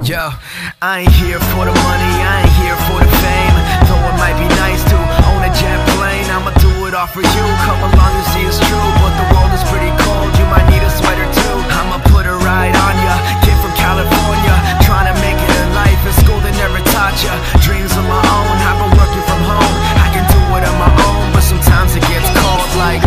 Yo, I ain't here for the money, I ain't here for the fame. Though it might be nice to own a jet plane, I'ma do it all for you, come along and see it's true. But the world is pretty cold, you might need a sweater too. I'ma put a ride on ya, kid from California, trying to make it in life. In school they never taught ya, dreams of my own, I've been working from home. I can do it on my own, but sometimes it gets cold like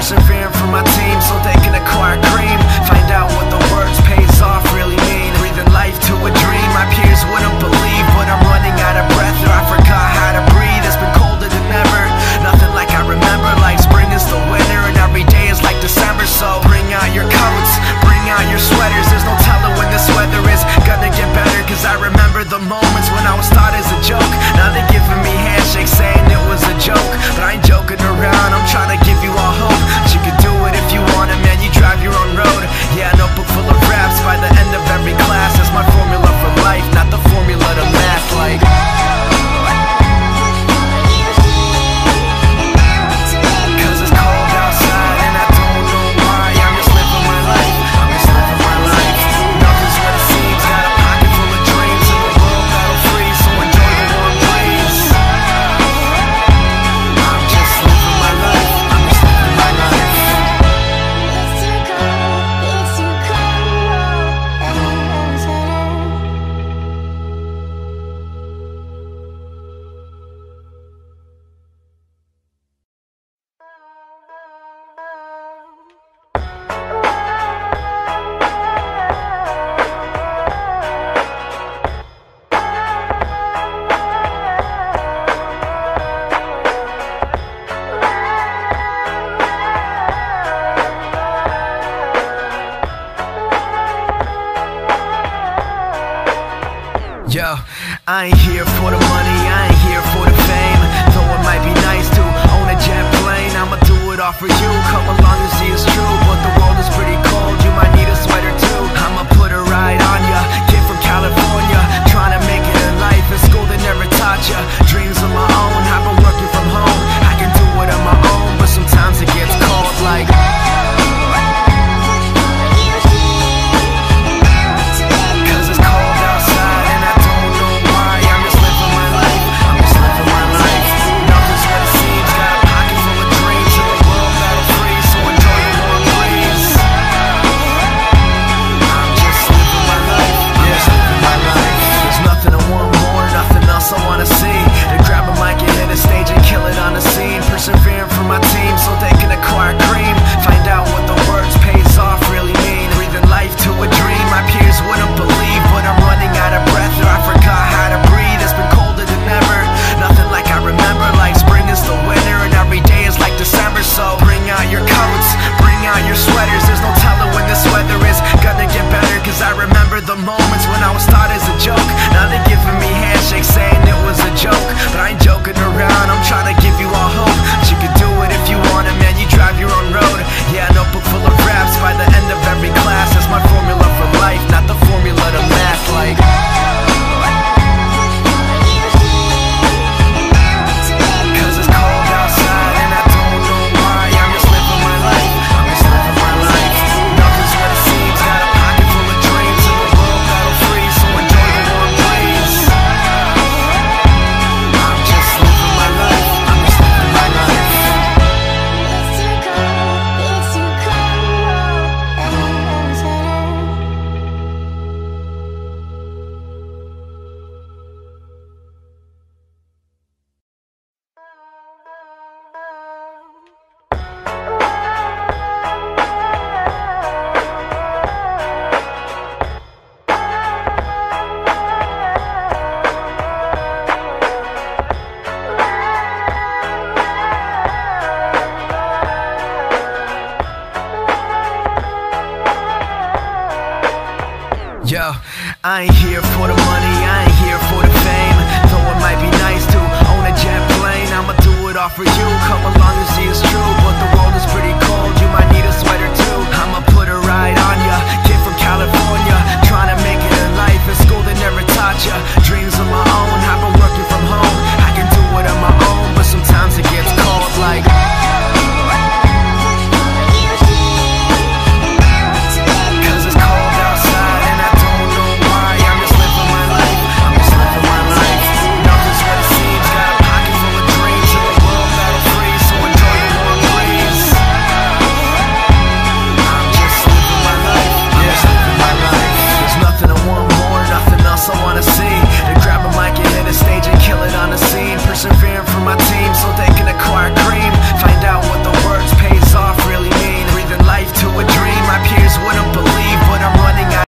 persevering for my team so they can acquire cream. Find out what the words pays off really mean. Breathing life to a dream my peers wouldn't believe, but I'm running out of breath or I forgot how to breathe. It's been colder than ever, nothing like I remember. Like spring is the winter and every day is like December. So bring out your coats, bring out your sweaters. There's no telling when this weather is gonna get better. Cause I remember the moments when I was thought as a joke. Now they're giving me handshakes saying it was a joke. But I ain't joking around, I'm trying to give you all hope. You can do it if you want it, man, you drive your own road. Yeah, a notebook full of raps by the end of every class. That's my formula for life, not the formula to math. Like yo, I ain't here for the money, I ain't here for the fame. Though it might be nice to own a jet plane, I'ma do it all for you, come along and see it's true. But the world is pretty cold, you might need a sweater too. I'ma put a ride on ya, kid from California, trying to make it in life. In school they never taught ya, dreams of my own, I've been working from home. I can do it on my own, but sometimes it gets cold like I ain't here for the money, I ain't here for the fame. Though it might be nice to own a jet plane, I'ma do it all for you. Come along and see it's true, but the world is pretty cold. You might need a